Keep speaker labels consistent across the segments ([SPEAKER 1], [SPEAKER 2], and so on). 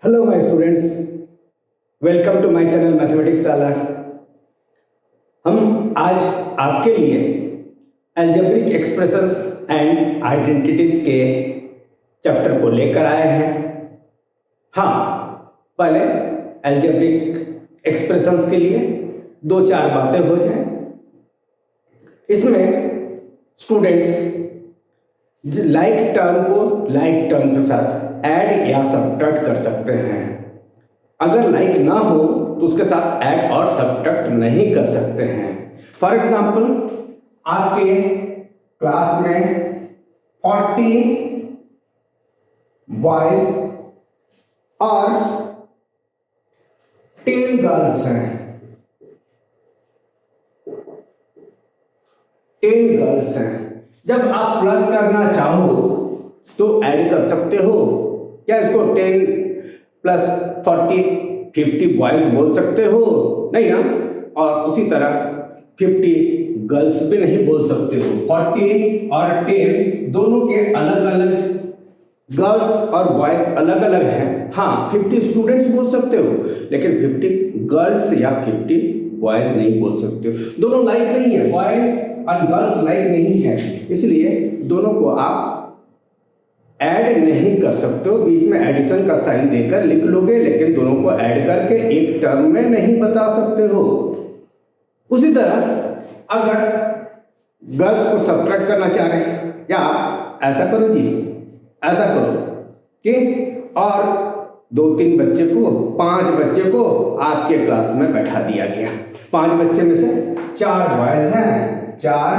[SPEAKER 1] Hello my students, welcome to my channel mathematics साला। हम आज आपके लिए अलजेब्रिक एक्सप्रेशंस एंड आइडेंटिटीज के चैप्टर को लेकर आए हैं। हाँ, पहले अलजेब्रिक एक्सप्रेशंस के लिए दो चार बातें हो जाए। इसमें स्टूडेंट्स लाइक टर्म को लाइक टर्म के साथ ऐड या सब्ट्रैक्ट कर सकते हैं। अगर लाइक ना हो तो उसके साथ ऐड और सब्ट्रैक्ट नहीं कर सकते हैं। फॉर एग्जाम्पल, आपके क्लास में 40 बॉयज और 10 गर्ल्स हैं। 10 गर्ल्स हैं। जब आप प्लस करना चाहो तो ऐड कर सकते हो। क्या इसको 10 प्लस 40 50 बॉयज बोल सकते हो? नहीं ना। और उसी तरह 50 गर्ल्स भी नहीं बोल सकते हो। 40 और 10 दोनों के अलग अलग गर्ल्स और बॉयज अलग अलग हैं। हाँ, 50 स्टूडेंट्स बोल सकते हो, लेकिन 50 गर्ल्स या 50 बॉयज नहीं बोल सकते हो। दोनों लाइक नहीं है, बॉयज और गर्ल्स लाइक नहीं है, इसलिए दोनों को आप ऐड नहीं कर सकते हो। बीच में एडिशन का साइन देकर लिख लोगे, लेकिन दोनों को ऐड करके एक टर्म में नहीं बता सकते हो। उसी तरह अगर गर्ल्स को सब्ट्रैक्ट करना चाह रहे हैं, या ऐसा करो जी, ऐसा करो कि और 2-3 बच्चे को 5 बच्चे को आपके क्लास में बैठा दिया गया। 5 बच्चे में से 4 बॉयज हैं, 4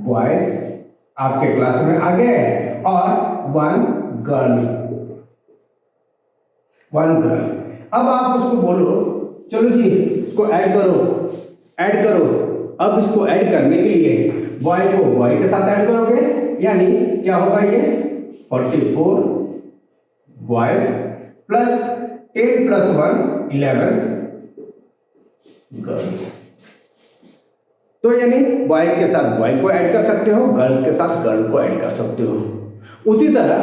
[SPEAKER 1] बॉयज आपके क्लास में आ गए और 1 गर्ल। अब आप उसको बोलो, चलो जी इसको ऐड करो, ऐड करो। अब इसको ऐड करने के लिए बॉय को बॉय के साथ ऐड करोगे, यानी क्या होगा ये 44 बॉयज प्लस 10 प्लस 1 11 गर्ल्स। तो यानी बॉय के साथ बॉय को ऐड कर सकते हो, गर्ल के साथ गर्ल को ऐड कर सकते हो। उसी तरह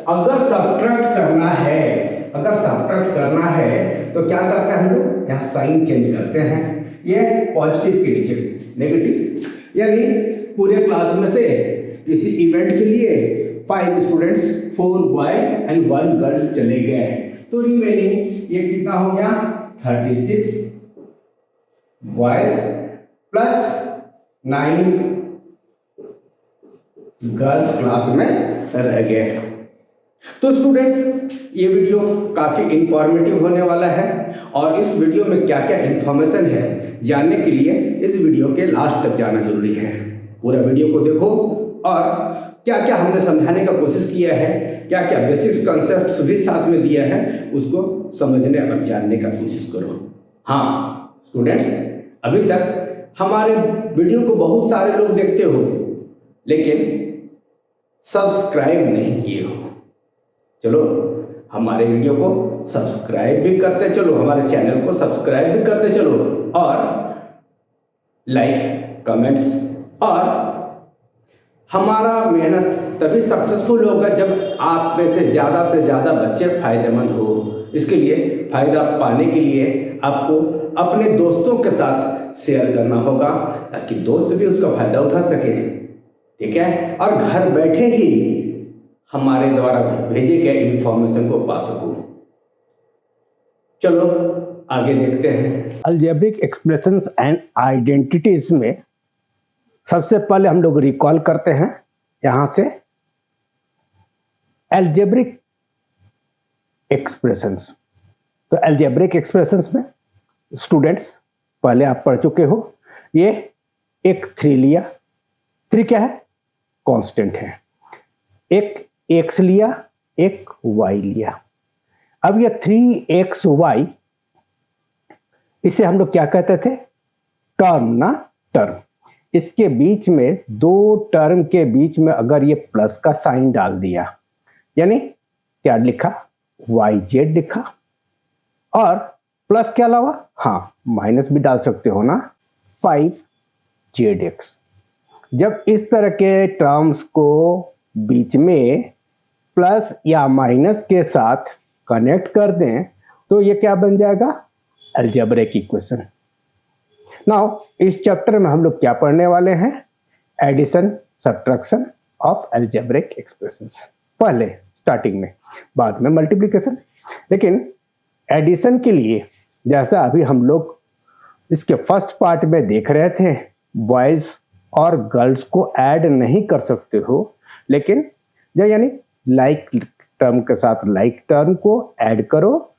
[SPEAKER 1] अगर सब्ट्रैक्ट करना है तो क्या करते हैं हम लोग? यहाँ साइन चेंज करते हैं। ये पॉजिटिव के नीचे नेगेटिव, यानी पूरे क्लास में से किसी इवेंट के लिए 5 स्टूडेंट्स 4 बॉय एंड 1 गर्ल चले गए, तो रिमेनिंग ये कितना हो गया 36 बॉयज प्लस 9 गर्ल्स क्लास में रह गए। तो स्टूडेंट्स, ये वीडियो काफ़ी इंफॉर्मेटिव होने वाला है, और इस वीडियो में क्या क्या इंफॉर्मेशन है जानने के लिए इस वीडियो के लास्ट तक जाना जरूरी है। पूरा वीडियो को देखो और क्या क्या हमने समझाने का कोशिश किया है, क्या क्या बेसिक्स कॉन्सेप्ट्स भी साथ में दिया है, उसको समझने और जानने का कोशिश करो। हाँ स्टूडेंट्स, अभी तक हमारे वीडियो को बहुत सारे लोग देखते हो, लेकिन सब्सक्राइब नहीं किए हो। चलो हमारे वीडियो को सब्सक्राइब भी करते चलो, हमारे चैनल को सब्सक्राइब भी करते चलो, और लाइक कमेंट्स। और हमारा मेहनत तभी सक्सेसफुल होगा जब आप में से ज़्यादा बच्चे फायदेमंद हो। इसके लिए फ़ायदा पाने के लिए आपको अपने दोस्तों के साथ शेयर करना होगा, ताकि दोस्त भी उसका फ़ायदा उठा सके। ठीक है? और घर बैठे ही हमारे द्वारा भेजे गए इंफॉर्मेशन को पा सको। चलो आगे देखते हैं। अलजेब्रिक एक्सप्रेशंस एंड आइडेंटिटीज में सबसे पहले हम लोग रिकॉल करते हैं यहां से अलजेब्रिक एक्सप्रेशंस। तो अलजेब्रिक एक्सप्रेशंस में स्टूडेंट्स पहले आप पढ़ चुके हो। ये एक 3 लिया, 3 क्या है? कांस्टेंट है। एक x लिया, एक y लिया। अब ये 3xy, इसे हम लोग क्या कहते थे? टर्म ना, टर्म। इसके बीच में 2 टर्म के बीच में अगर ये प्लस का साइन डाल दिया, यानी क्या लिखा? yz लिखा। और प्लस के अलावा हाँ माइनस भी डाल सकते हो ना, 5zx। जब इस तरह के टर्म्स को बीच में प्लस या माइनस के साथ कनेक्ट कर दें तो ये क्या बन जाएगा, अलजेब्रिक इक्वेशन। नाउ इस चैप्टर में हम लोग क्या पढ़ने वाले हैं, addition subtraction of algebraic expressions, पहले स्टार्टिंग में, बाद में मल्टीप्लिकेशन। लेकिन एडिशन के लिए जैसा अभी हम लोग इसके फर्स्ट पार्ट में देख रहे थे, बॉयज और गर्ल्स को ऐड नहीं कर सकते हो, लेकिन यानी लाइक टर्म के साथ लाइक टर्म को ऐड करो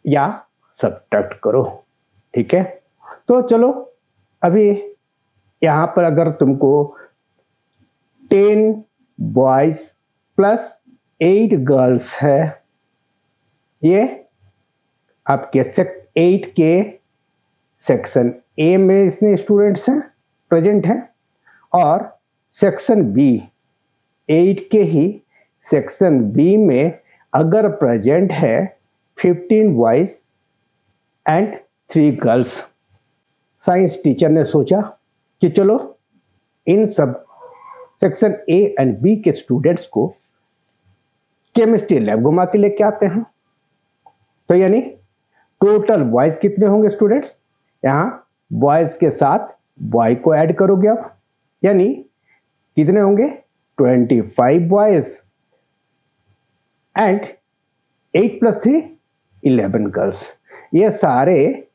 [SPEAKER 1] या सब्ट्रैक्ट करो, ठीक है। तो चलो अभी यहाँ पर अगर तुमको 10 बॉयज प्लस 8 गर्ल्स है, ये आपके 8 के सेक्शन ए में इसमें स्टूडेंट्स हैं, प्रेजेंट हैं, और सेक्शन बी 8 के ही सेक्शन बी में अगर प्रेजेंट है 15 boys and 3 girls. Science teacher ने सोचा कि चलो इन सब सेक्शन ए एंड बी के स्टूडेंट्स को केमिस्ट्री लैब घुमा के लेके आते हैं। तो यानी टोटल बॉयज कितने होंगे स्टूडेंट्स, यहाँ बॉयज के साथ बॉय को ऐड करोगे आप, यानी कितने होंगे 25 बॉयज एंड 8 + 3 11 गर्ल्स। ये सारे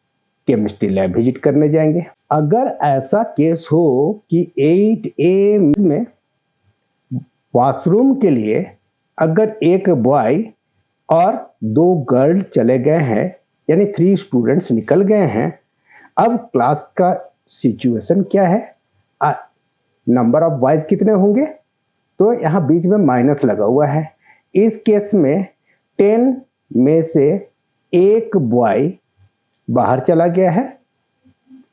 [SPEAKER 1] केमिस्ट्री लैब विजिट करने जाएंगे। अगर ऐसा केस हो कि 8A में वॉशरूम के लिए अगर एक बॉय और 2 गर्ल चले गए हैं, यानी 3 स्टूडेंट्स निकल गए हैं, अब क्लास का सिचुएशन क्या है, नंबर ऑफ बॉयज कितने होंगे, तो यहाँ बीच में माइनस लगा हुआ है। इस केस में 10 में से एक बॉय बाहर चला गया है,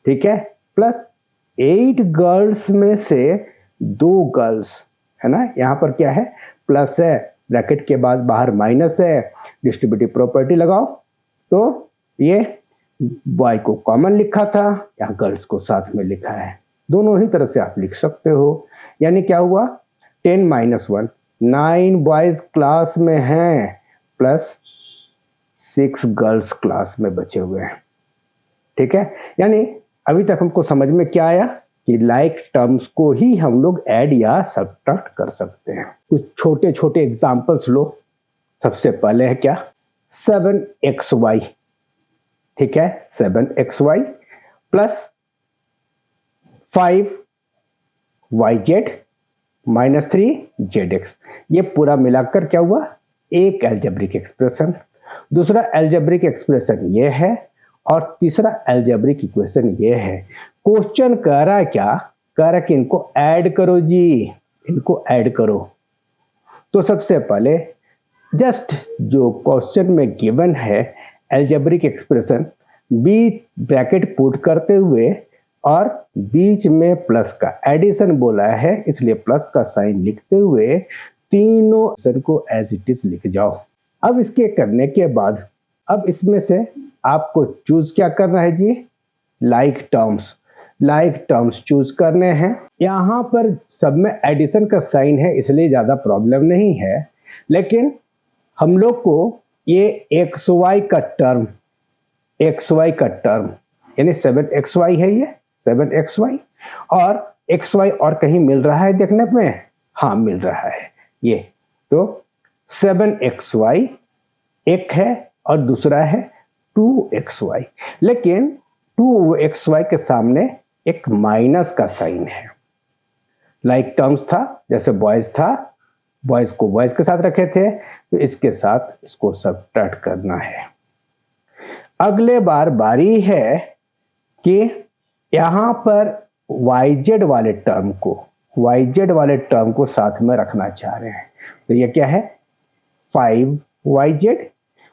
[SPEAKER 1] ठीक है, प्लस 8 गर्ल्स में से 2 गर्ल्स है ना, यहाँ पर क्या है प्लस है, ब्रैकेट के बाद बाहर माइनस है, डिस्ट्रीब्यूटिव प्रॉपर्टी लगाओ, तो ये बॉय को कॉमन लिखा था, यहाँ गर्ल्स को साथ में लिखा है, दोनों ही तरह से आप लिख सकते हो। यानी क्या हुआ 10 - 1 9 बॉयज क्लास में हैं प्लस 6 गर्ल्स क्लास में बचे हुए हैं, ठीक है। यानी अभी तक हमको समझ में क्या आया कि लाइक टर्म्स को ही हम लोग ऐड या सब्ट्रैक्ट कर सकते हैं। कुछ छोटे छोटे एग्जांपल्स लो। सबसे पहले है क्या 7xy, ठीक है, 7xy प्लस 5yz - 3zx, ये पूरा मिलाकर क्या हुआ एक अलजेब्रिक एक्सप्रेशन। दूसरा अलजेब्रिक एक्सप्रेशन ये है और तीसरा अलजेब्रिक इक्वेशन ये है। क्वेश्चन कह रहा है क्या, कह रहा है कि इनको ऐड करो जी, इनको ऐड करो। तो सबसे पहले जस्ट जो क्वेश्चन में गिवन है algebraic expression, B bracket put करते हुए और बीच में प्लस का एडिशन बोला है, इसलिए प्लस का साइन लिखते हुए तीनों आंसर को एज इट इज लिख जाओ। अब इसके करने के बाद अब इसमें से आपको चूज क्या करना है जी, लाइक टर्म्स चूज करने हैं। यहाँ पर सब में एडिशन का साइन है इसलिए ज़्यादा प्रॉब्लम नहीं है, लेकिन हम लोग को ये xy का टर्म यानी 7xy है, ये 7xy और xy और कहीं मिल रहा है देखने में, हाँ मिल रहा है ये, तो 7xy एक है और दूसरा है 2xy, लेकिन 2xy के सामने एक माइनस का साइन है। लाइक टर्म्स था, जैसे बॉयज था, बॉयज को बॉयज के साथ रखे थे, तो इसके साथ इसको सब्ट्रैक्ट करना है। अगले बार बारी है कि यहाँ पर yz वाले टर्म को साथ में रखना चाह रहे हैं, तो ये क्या है 5yz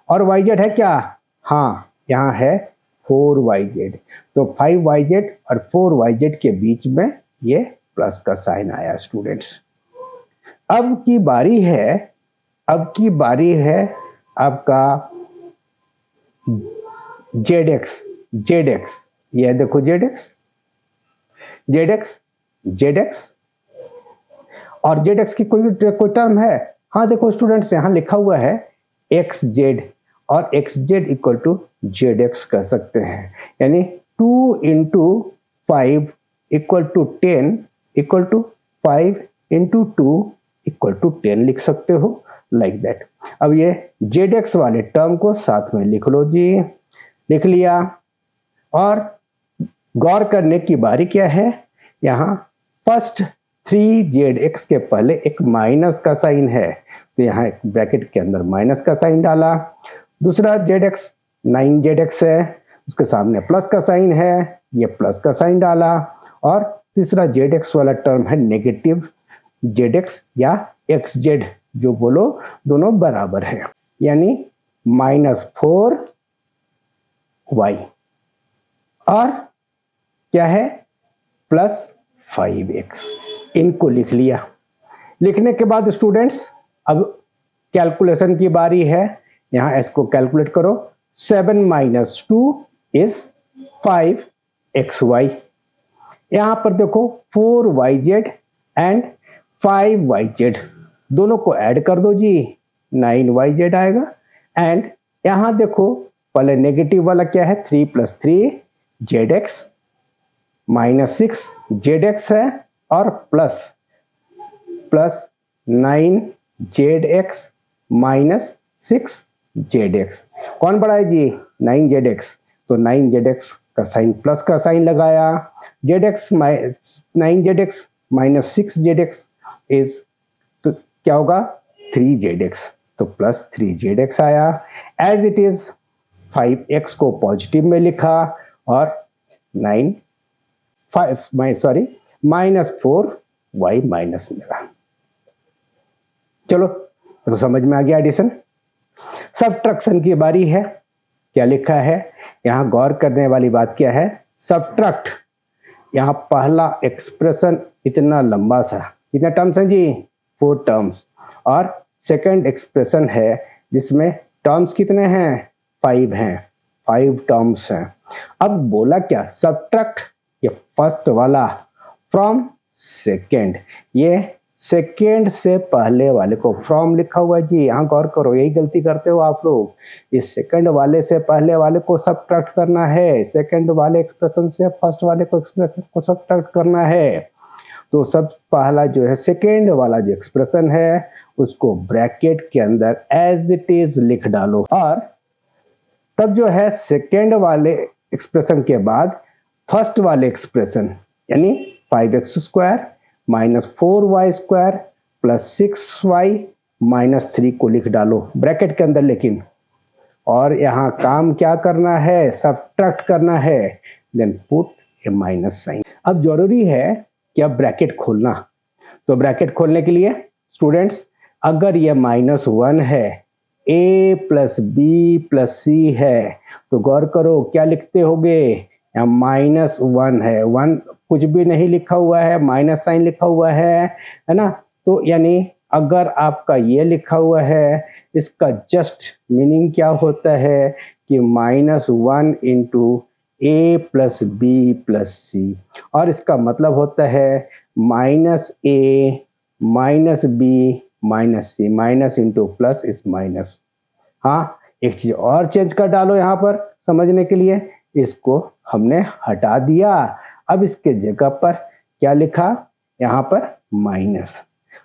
[SPEAKER 1] और yz है क्या, हाँ यहाँ है 4yz, तो 5yz और 4yz के बीच में ये प्लस का साइन आया स्टूडेंट्स। अब की बारी है आपका zx, ये देखो zx और zx की कोई टर्म है, हाँ देखो स्टूडेंट्स यहाँ लिखा हुआ है xz
[SPEAKER 2] और X Z equal to Z X कर सकते हैं। यानी 2 into 5 equal to 10 equal to 5 into 2 equal to 10 लिख सकते हो, लाइक दैट। अब ये जेड एक्स वाले टर्म को साथ में लिख लो जी, लिख लिया। और गौर करने की बारी क्या है, यहाँ फर्स्ट 3zx के पहले एक माइनस का साइन है, तो यहाँ एक ब्रैकेट के अंदर माइनस का साइन डाला। दूसरा zx 9zx है, उसके सामने प्लस का साइन है, ये प्लस का साइन डाला। और तीसरा zx वाला टर्म है नेगेटिव zx या xz, जो बोलो दोनों बराबर है, यानी -4y और क्या है +5x। इनको लिख लिया। लिखने के बाद स्टूडेंट्स अब कैलकुलेशन की बारी है। यहाँ इसको कैलकुलेट करो। 7 - 2 इज 5xy। यहाँ पर देखो 4yz एंड 5yz दोनों को ऐड कर दो जी, 9yz आएगा। एंड यहाँ देखो पहले नेगेटिव वाला क्या है, 3 + 3zx -6zx है और प्लस 9zx -6zx। कौन बड़ा है जी, 9zx, तो 9zx का साइन प्लस का साइन लगाया। zx 9zx -6zx इज, तो क्या होगा 3zx, तो +3zx आया। एज इट इज 5x को पॉजिटिव में लिखा और -4y माइनस मिला। चलो तो समझ में आ गया एडिशन। सब्ट्रैक्शन की बारी है। क्या लिखा है, यहाँ गौर करने वाली बात क्या है, सब्ट्रैक्ट। यहाँ पहला एक्सप्रेशन इतना लंबा सा, कितने टर्म्स हैं जी, 4 टर्म्स। और सेकंड एक्सप्रेशन है जिसमें टर्म्स कितने हैं, 5 हैं, 5 टर्म्स हैं। अब बोला क्या, सब्ट्रैक्ट ये फर्स्ट वाला फ्रॉम सेकेंड, ये सेकेंड से पहले वाले को फ्रॉम लिखा हुआ है जी, यहाँ गौर करो, यही गलती करते हो आप लोग। इस सेकेंड वाले से पहले वाले को सब्ट्रैक्ट करना है, सेकेंड वाले एक्सप्रेशन से फर्स्ट वाले को एक्सप्रेशन को सब्ट्रैक्ट करना है। तो सब पहला जो है सेकेंड वाला जो एक्सप्रेशन है उसको ब्रैकेट के अंदर एज इट इज लिख डालो। और तब जो है सेकेंड वाले एक्सप्रेशन के बाद फर्स्ट वाले एक्सप्रेशन यानी 5x² -4y² +6y -3 को लिख डालो ब्रैकेट के अंदर। लेकिन और यहाँ काम क्या करना है, सब्ट्रैक्ट करना है, देन पुट ए माइनस साइन। अब जरूरी है कि अब ब्रैकेट खोलना। तो ब्रैकेट खोलने के लिए स्टूडेंट्स, अगर ये -1 है, a + b + c है, तो गौर करो क्या लिखते होगे, यहाँ -1 है, 1 कुछ भी नहीं लिखा हुआ है, माइनस साइन लिखा हुआ है ना। तो यानी अगर आपका ये लिखा हुआ है, इसका जस्ट मीनिंग क्या होता है कि -1 × a + b + c, और इसका मतलब होता है -a -b -c, minus into plus is minus. हाँ, एक चीज और चेंज कर डालो यहाँ पर समझने के लिए, इसको हमने हटा दिया। अब इसके जगह पर क्या लिखा, यहाँ पर माइनस।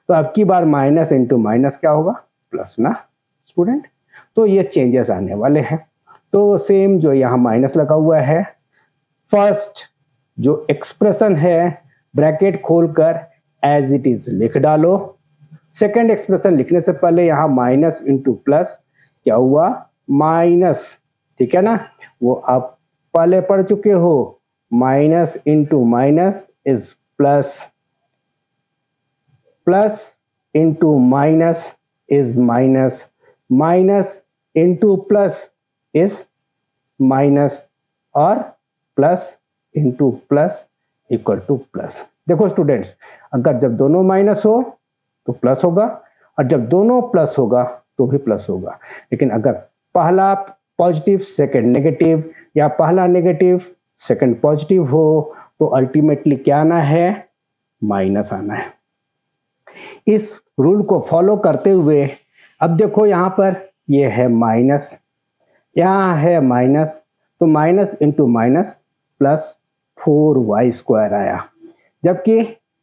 [SPEAKER 2] तो अब की बार माइनस इंटू माइनस क्या होगा, प्लस ना स्टूडेंट। तो ये चेंजेस आने वाले हैं। तो सेम जो यहाँ माइनस लगा हुआ है, फर्स्ट जो एक्सप्रेशन है ब्रैकेट खोलकर एज इट इज लिख डालो। सेकेंड एक्सप्रेशन लिखने से पहले यहाँ माइनस इंटू प्लस क्या हुआ, माइनस, ठीक है ना, वो आप पहले पढ़ चुके हो। Minus into minus is plus, plus into minus is minus, minus into plus is minus, और plus into plus equal to plus. देखो स्टूडेंट्स, अगर जब दोनों माइनस हो तो प्लस होगा, और जब दोनों प्लस होगा तो भी प्लस होगा। लेकिन अगर पहला पॉजिटिव सेकंड नेगेटिव, या पहला नेगेटिव सेकंड पॉजिटिव हो, तो अल्टीमेटली क्या आना है, माइनस आना है। इस रूल को फॉलो करते हुए अब देखो यहाँ पर ये है माइनस, यहाँ है माइनस, तो minus into minus plus 4y² आया, जबकि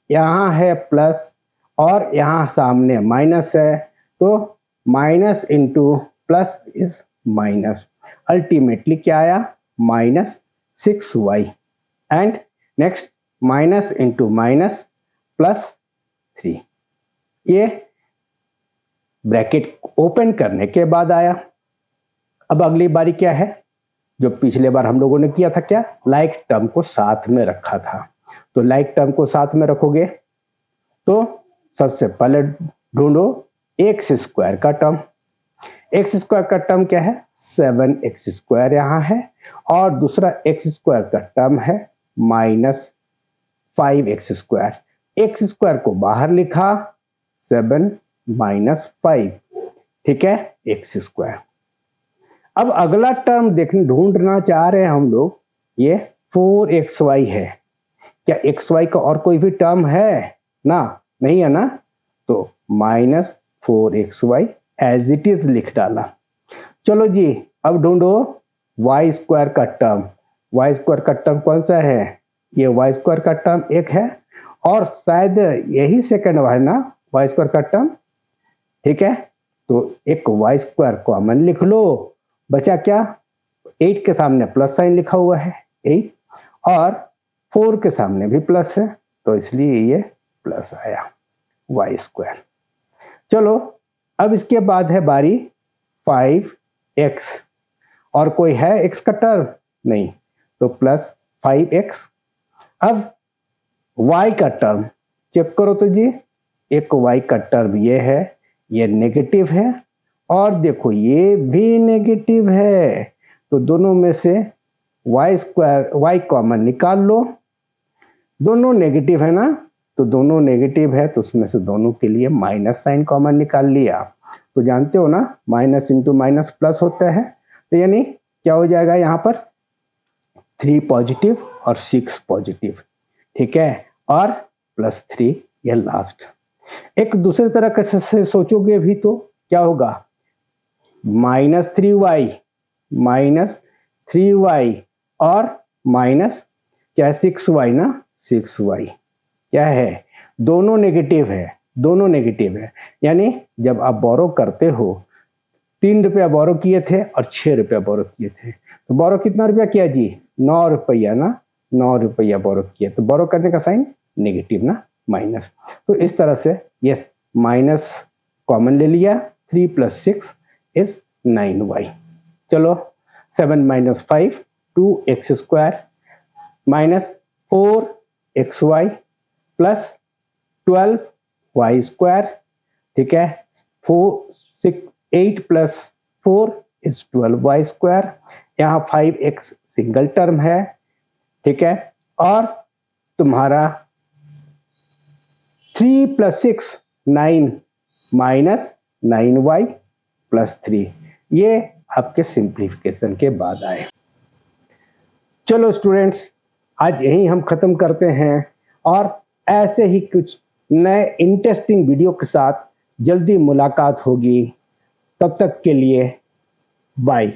[SPEAKER 2] यहाँ है प्लस और यहाँ सामने माइनस है, तो minus into plus is minus, ultimately क्या आया -6y। And next minus into minus plus 3, ये ब्रैकेट ओपन करने के बाद आया। अब अगली बारी क्या है, जो पिछले बार हम लोगों ने किया था, क्या लाइक टर्म को साथ में रखा था, तो लाइक टर्म को साथ में रखोगे तो सबसे पहले ढूंढो x² का टर्म। x² का टर्म क्या है 7x² यहाँ है, और दूसरा x² का टर्म है -5x²। x² को बाहर लिखा, 7 - 5, ठीक है x²। अब अगला टर्म ढूंढना चाह रहे हैं हम लोग, ये 4xy है। क्या xy का और कोई भी टर्म है ना, नहीं है ना, तो -4xy एज इट इज लिख डाला। चलो जी, अब ढूंढो y² का टर्म। y² का टर्म कौन सा है, ये y² का टर्म एक है, और शायद यही सेकंड है ना y² का टर्म, ठीक है, तो एक y² कॉमन लिख लो, बचा क्या 8 के सामने प्लस साइन लिखा हुआ है 8, और 4 के सामने भी प्लस है, तो इसलिए ये प्लस आया y²। चलो अब इसके बाद है बारी 5x, और कोई है x का टर्म नहीं, तो प्लस 5x। अब y का टर्म चेक करो तो जी, एक y का टर्म ये है, ये नेगेटिव है, और देखो ये भी नेगेटिव है, तो दोनों में से y कॉमन निकाल लो। दोनों नेगेटिव है ना, तो दोनों नेगेटिव है, तो उसमें से दोनों के लिए माइनस साइन कॉमन निकाल लिया। तो जानते हो ना माइनस इंटू माइनस प्लस होता है, तो यानी क्या हो जाएगा यहाँ पर 3 पॉजिटिव और 6 पॉजिटिव, ठीक है, और +3 ये लास्ट। एक दूसरे तरह से सोचोगे भी तो क्या होगा, -3y और माइनस क्या है 6y ना, 6y क्या है, दोनों नेगेटिव है, दोनों नेगेटिव है। यानी जब आप बोरो करते हो, 3 रुपया बोरो किए थे और 6 रुपया बोरो किए थे, तो बोरो कितना रुपया किया जी 9 रुपया ना, 9 रुपया बोरो किया, तो बोरो करने का साइन नेगेटिव ना, माइनस। तो इस तरह से ये माइनस कॉमन ले लिया, 3 + 6 इज 9y। चलो 7 - 5 2x² -4xy प्लस 12y², ठीक है, 8 + 4 इज 12y²। यहाँ 5x सिंगल टर्म है, ठीक है, और तुम्हारा 3 + 6 9 -9y + 3, ये आपके सिंप्लीफिकेशन के बाद आए। चलो स्टूडेंट्स, आज यहीं हम खत्म करते हैं, और ऐसे ही कुछ नए इंटरेस्टिंग वीडियो के साथ जल्दी मुलाकात होगी। तब तक के लिए बाय।